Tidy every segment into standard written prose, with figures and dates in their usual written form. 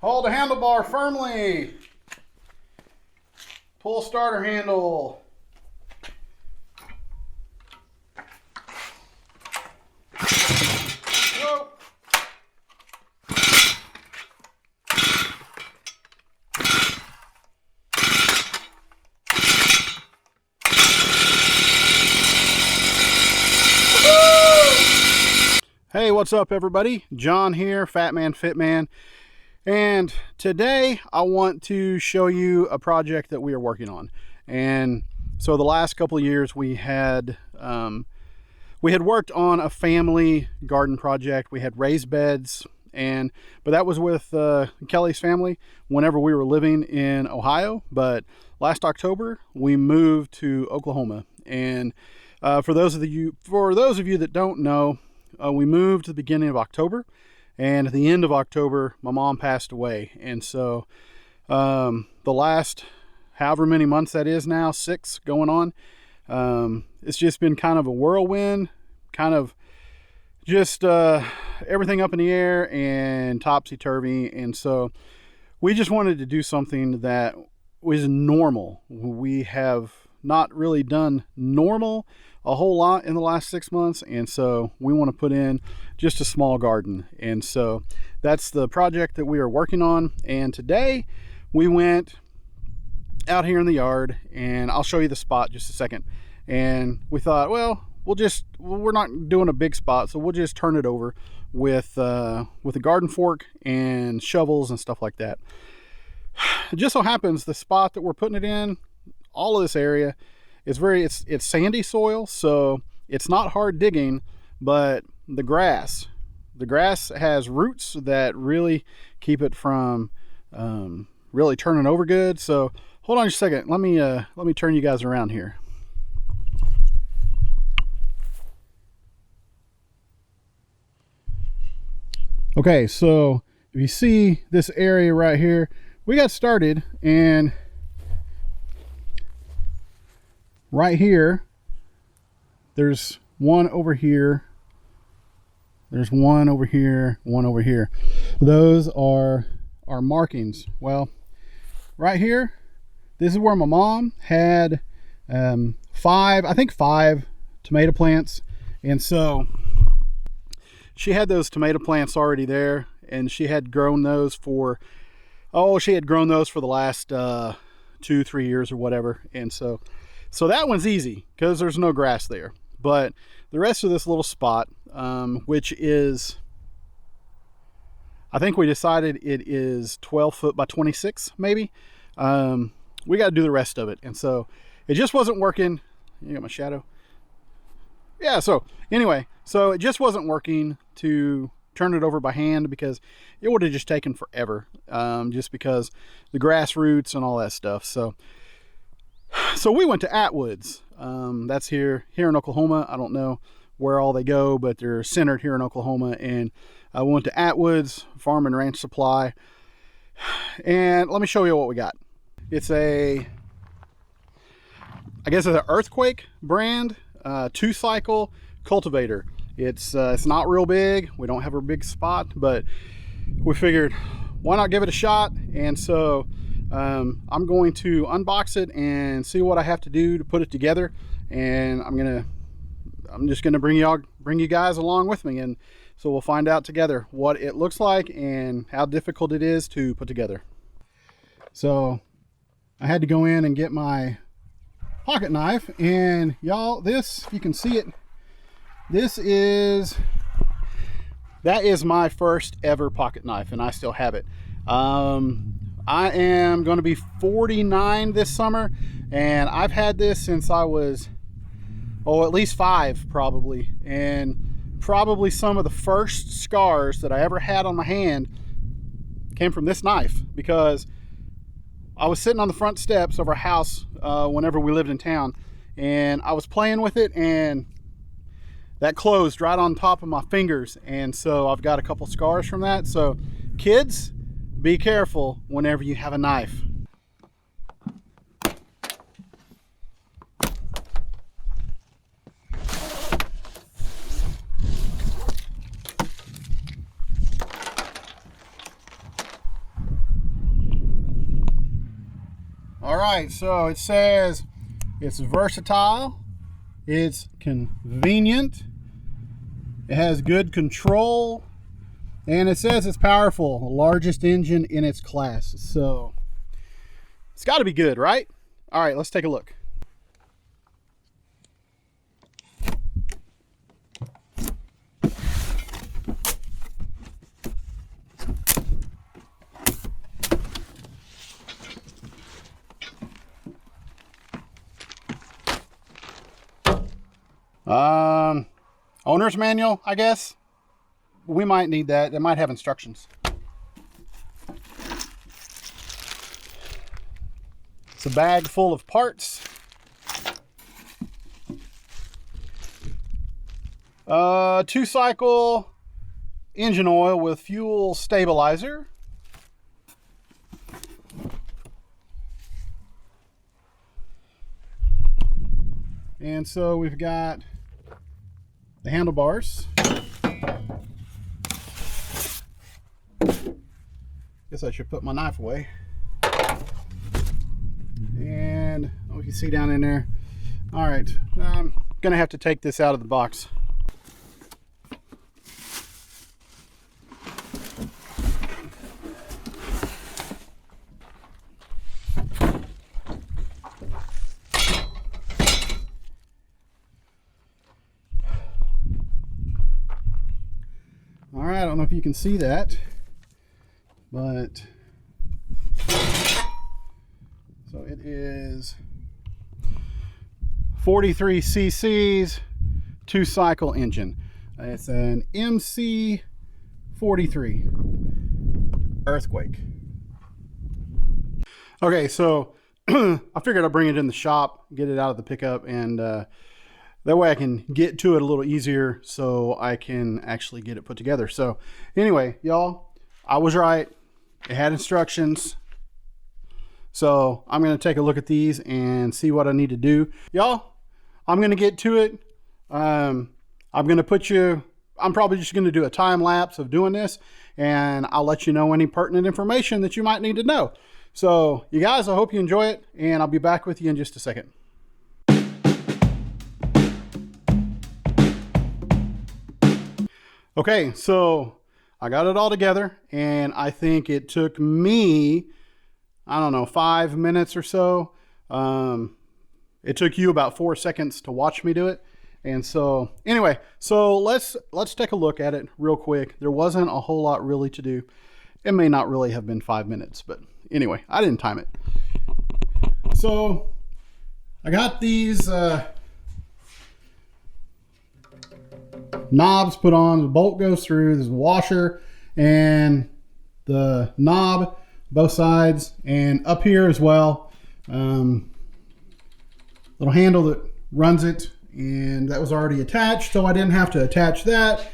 Hold the handlebar firmly. Pull starter handle. Whoa. Hey, what's up everybody? John here, Fat Man Fit Man. And today I want to show you a project that we are working on. And so the last couple of years we had worked on a family garden project. We had raised beds, but that was with Kelly's family whenever we were living in Ohio. But last October we moved to Oklahoma. And for those of you that don't know, we moved to the beginning of October, and at the end of October, my mom passed away. And so the last however many months that is now, 6 going on, it's just been kind of a whirlwind, kind of just everything up in the air and topsy-turvy. And so we just wanted to do something that was normal. We have not really done normal a whole lot in the last 6 months, and so we want to put in just a small garden. And so that's the project that we are working on. And today we went out here in the yard, and I'll show you the spot just a second. And we thought, well, we're not doing a big spot, so we'll just turn it over with a garden fork and shovels and stuff like that. It just so happens the spot that we're putting it in, all of this area, it's sandy soil, so it's not hard digging, but the grass has roots that really keep it from really turning over good. So hold on just a second. Let me turn you guys around here. Okay, so if you see this area right here, we got started, and right here, there's one over here. There's one over here, one over here. Those are our markings. Well, right here, this is where my mom had I think five tomato plants. And so she had those tomato plants already there, and she had grown those for the last 2-3 years or whatever. And so that one's easy because there's no grass there. But the rest of this little spot, which is, I think we decided it is 12 foot by 26 maybe, we got to do the rest of it. And so it just wasn't working. You got my shadow? Yeah, so anyway, so it just wasn't working to turn it over by hand because it would have just taken forever, just because the grass roots and all that stuff. So we went to Atwoods. That's here in Oklahoma. I don't know where all they go, but they're centered here in Oklahoma. And I went to Atwoods Farm and Ranch Supply. And let me show you what we got. It's I guess it's an Earthquake brand 2-cycle cultivator. It's not real big. We don't have a big spot, but we figured why not give it a shot. And so I'm going to unbox it and see what I have to do to put it together, and I'm just gonna bring you guys along with me, and so we'll find out together what it looks like and how difficult it is to put together. So I had to go in and get my pocket knife, and y'all, this, you can see it, that is my first ever pocket knife, and I still have it. I am going to be 49 this summer, and I've had this since I was, at least 5 probably. And probably some of the first scars that I ever had on my hand came from this knife, because I was sitting on the front steps of our house whenever we lived in town, and I was playing with it, and that closed right on top of my fingers. And so I've got a couple scars from that. So kids, be careful whenever you have a knife. All right, so it says it's versatile, it's convenient, it has good control, and it says it's powerful, largest engine in its class. So it's got to be good, right? All right, let's take a look. Owner's manual, I guess. We might need that. It might have instructions. It's a bag full of parts. Two-cycle engine oil with fuel stabilizer. And so we've got the handlebars. Guess I should put my knife away. And oh, you can see down in there. All right, I'm gonna have to take this out of the box. All right, I don't know if you can see that, but so it is 43 cc's, two-cycle engine. It's an MC 43 Earthquake. Okay, so I figured I'd bring it in the shop, get it out of the pickup, and that way I can get to it a little easier so I can actually get it put together. So anyway, y'all, I was right. It had instructions. So I'm going to take a look at these and see what I need to do. Y'all, I'm going to get to it. I'm probably just going to do a time lapse of doing this, and I'll let you know any pertinent information that you might need to know. So you guys, I hope you enjoy it, and I'll be back with you in just a second. Okay, so I got it all together, and I think it took me, I don't know, 5 minutes or so. It took you about 4 seconds to watch me do it. And so anyway, so let's take a look at it real quick. There wasn't a whole lot really to do. It may not really have been 5 minutes, but anyway, I didn't time it. So I got these knobs put on. The bolt goes through. There's a washer and the knob, both sides, and up here as well, little handle that runs it, and that was already attached, so I didn't have to attach that.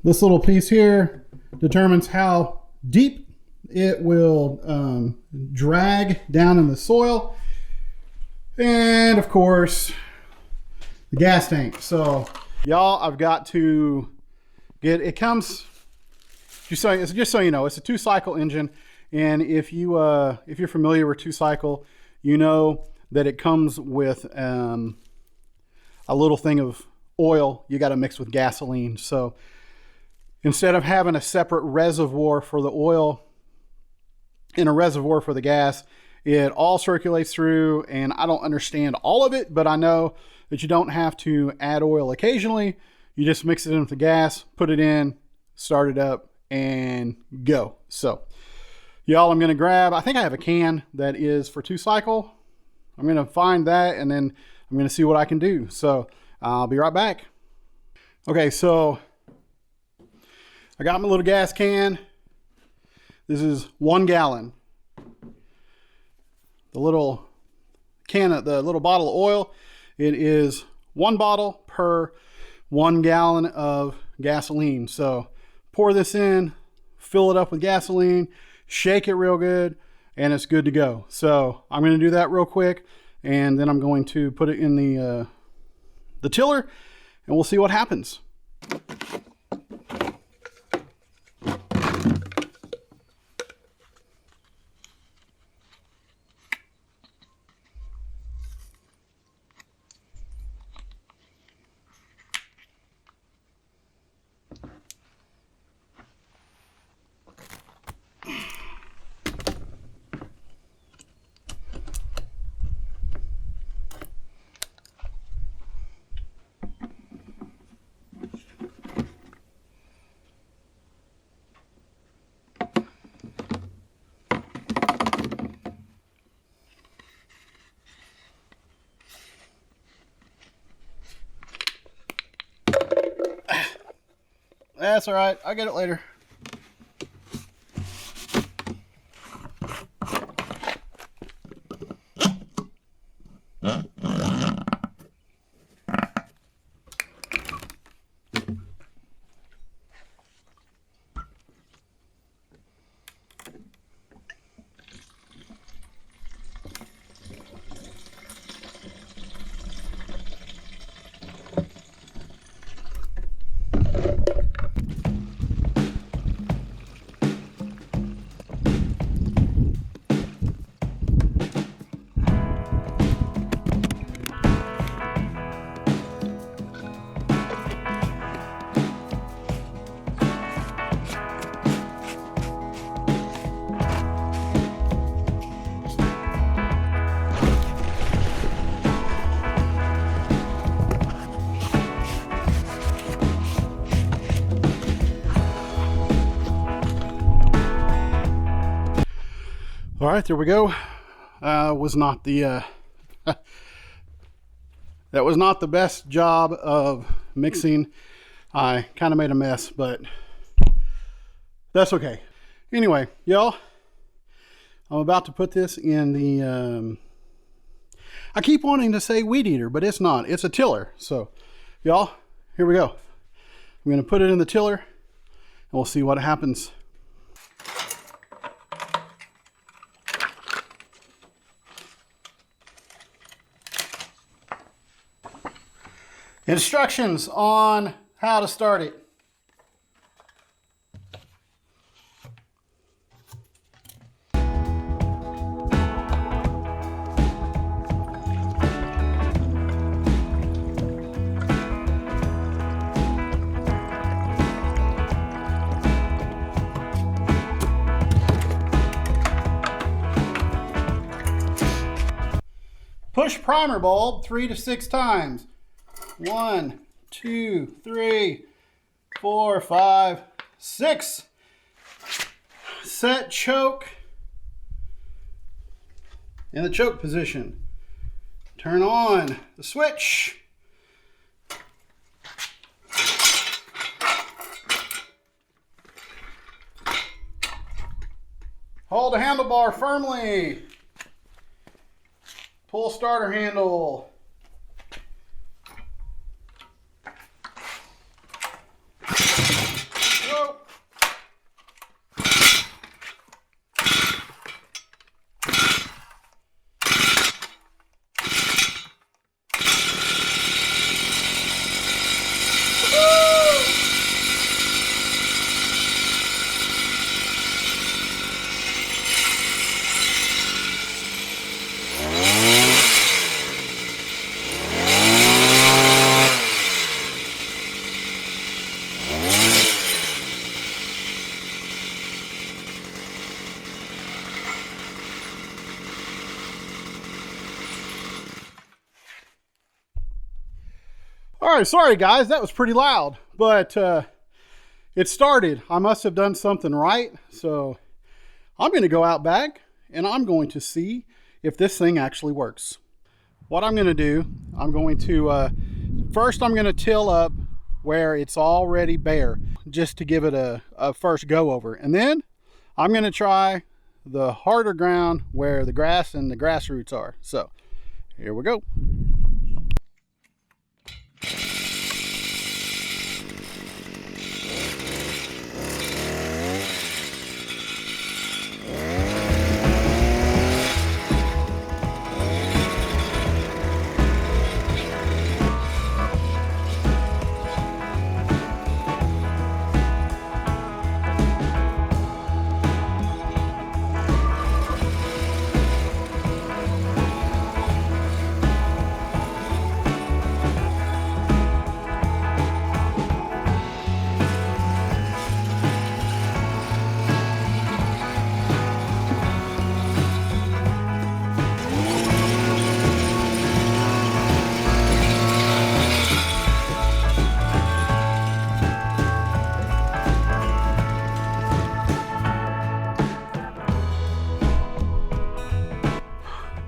This little piece here determines how deep it will drag down in the soil, and of course the gas tank. So y'all, I've got to get, it comes, just so you know, it's a two-cycle engine, and if you're familiar with two-cycle, you know that it comes with a little thing of oil you got to mix with gasoline. So instead of having a separate reservoir for the oil and a reservoir for the gas, it all circulates through, and I don't understand all of it, but I know that you don't have to add oil occasionally. You just mix it in with the gas, put it in, start it up, and go. So y'all, I'm gonna grab, I think I have a can that is for two-cycle. I'm gonna find that, and then I'm gonna see what I can do. So I'll be right back. Okay, so I got my little gas can. This is 1 gallon. The little can of the little bottle of oil, it is 1 bottle per 1 gallon of gasoline. So pour this in, fill it up with gasoline, shake it real good, and it's good to go. So I'm going to do that real quick, and then I'm going to put it in the tiller, and we'll see what happens. That's all right. I'll get it later. All right, there we go. Was not the that was not the best job of mixing. I kind of made a mess, but that's okay. Anyway, y'all, I'm about to put this in the I keep wanting to say weed eater, but it's not. It's a tiller. So y'all, here we go. I'm gonna put it in the tiller and we'll see what happens. Instructions on how to start it. Push primer bulb 3 to 6 times. 1, 2, 3, 4, 5, 6. Set choke in the choke position. Turn on the switch. Hold the handlebar firmly. Pull starter handle. All right, sorry guys, that was pretty loud, but it started. I must have done something right. So I'm going to go out back and I'm going to see if this thing actually works. What I'm going to do, I'm going to, first I'm going to till up where it's already bare, just to give it a first go over. And then I'm going to try the harder ground where the grass and the grass roots are. So here we go.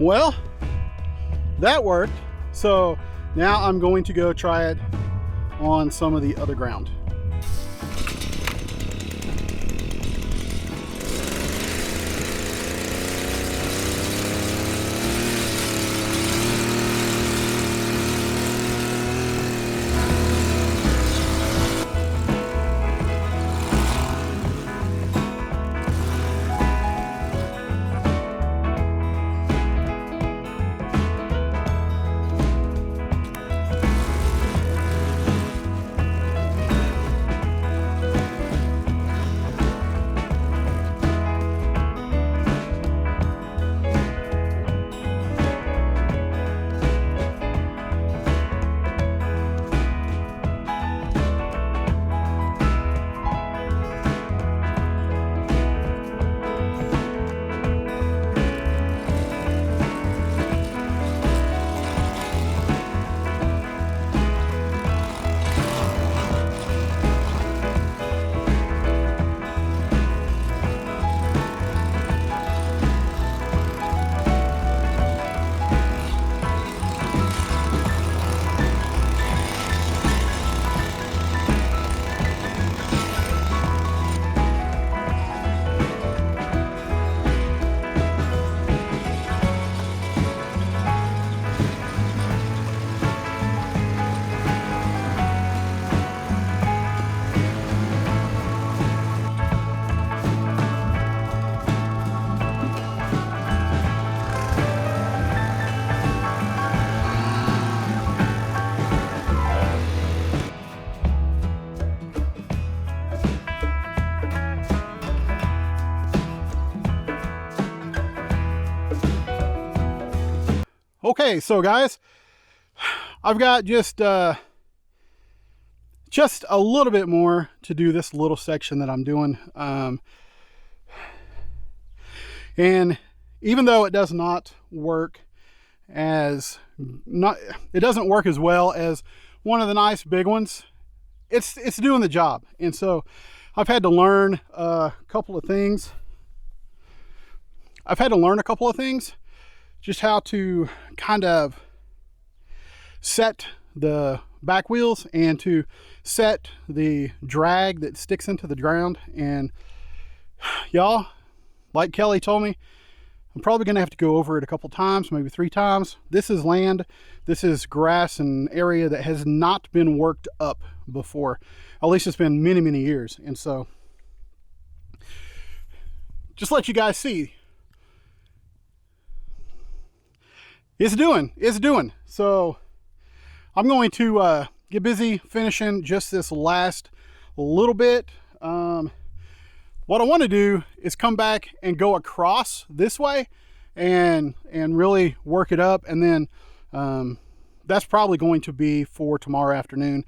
Well, that worked. So now I'm going to go try it on some of the other ground. Okay, so guys, I've got just a little bit more to do this little section that I'm doing. And even though it does not work it doesn't work as well as one of the nice big ones, it's doing the job. And so I've had to learn a couple of things. Just how to kind of set the back wheels and to set the drag that sticks into the ground. And y'all, like Kelly told me, I'm probably going to have to go over it a couple times, maybe 3 times. This is land. This is grass and area that has not been worked up before. At least it's been many, many years. And so just let you guys see. It's doing. So I'm going to get busy finishing just this last little bit. What I want to do is come back and go across this way and really work it up. And then that's probably going to be for tomorrow afternoon.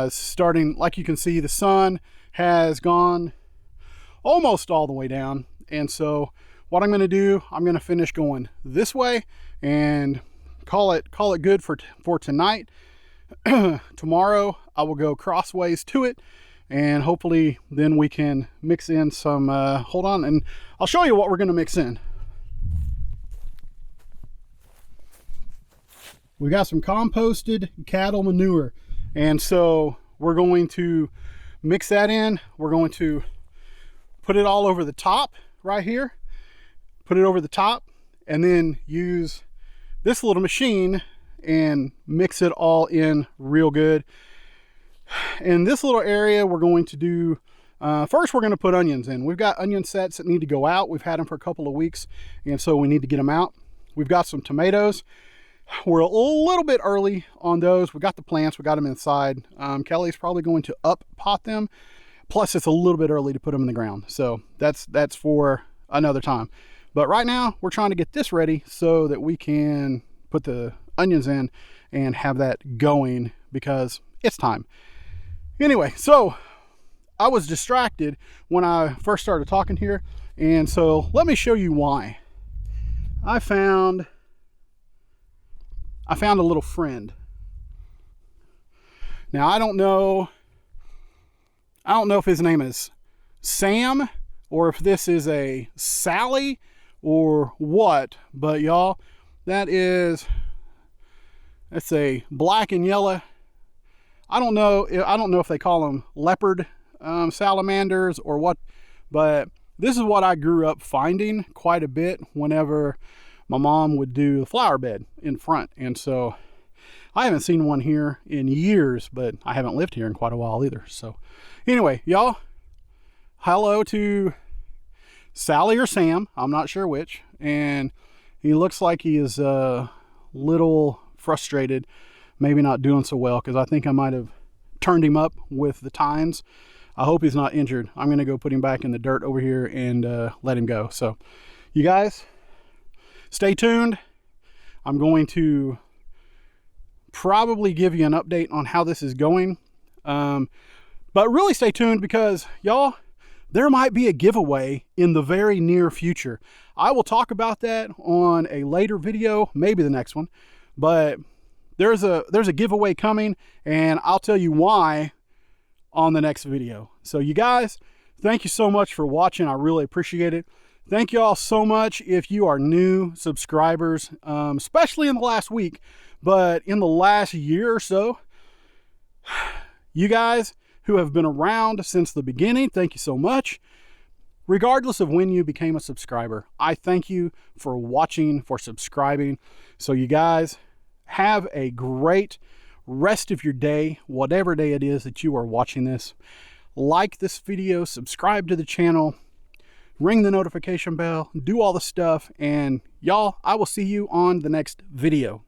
Starting, like you can see, the sun has gone almost all the way down. And so what I'm going to do, I'm going to finish going this way and call it good for tonight. Tomorrow I will go crossways to it, and hopefully then we can mix in some hold on, and I'll show you what we're going to mix in. We got some composted cattle manure, and so we're going to mix that in. We're going to put it all over the top right here, put it over the top, and then use this little machine and mix it all in real good. In this little area, we're going to do, first we're going to put onions in. We've got onion sets that need to go out. We've had them for a couple of weeks, and so we need to get them out. We've got some tomatoes. We're a little bit early on those. We got the plants, we got them inside. Kelly's probably going to up pot them. Plus it's a little bit early to put them in the ground. So that's for another time. But right now we're trying to get this ready so that we can put the onions in and have that going because it's time. Anyway, so I was distracted when I first started talking here. And so let me show you why. I found a little friend. Now I don't know if his name is Sam or if this is a Sally or what, but y'all, that's a black and yellow. I don't know if they call them leopard salamanders or what, but this is what I grew up finding quite a bit whenever my mom would do the flower bed in front. And so I haven't seen one here in years, but I haven't lived here in quite a while either. So anyway, y'all, hello to Sally or Sam, I'm not sure which, and he looks like he is a little frustrated, maybe not doing so well, because I think I might have turned him up with the tines. I hope he's not injured. I'm going to go put him back in the dirt over here and let him go. So you guys, stay tuned. I'm going to probably give you an update on how this is going. But really stay tuned because, y'all, there might be a giveaway in the very near future. I will talk about that on a later video, maybe the next one. But there's a giveaway coming, and I'll tell you why on the next video. So you guys, thank you so much for watching. I really appreciate it. Thank you all so much if you are new subscribers, especially in the last week, but in the last year or so, you guys who have been around since the beginning, thank you so much. Regardless of when you became a subscriber, I thank you for watching, for subscribing. So you guys have a great rest of your day, whatever day it is that you are watching this. Like this video, subscribe to the channel, ring the notification bell, do all the stuff, and y'all, I will see you on the next video.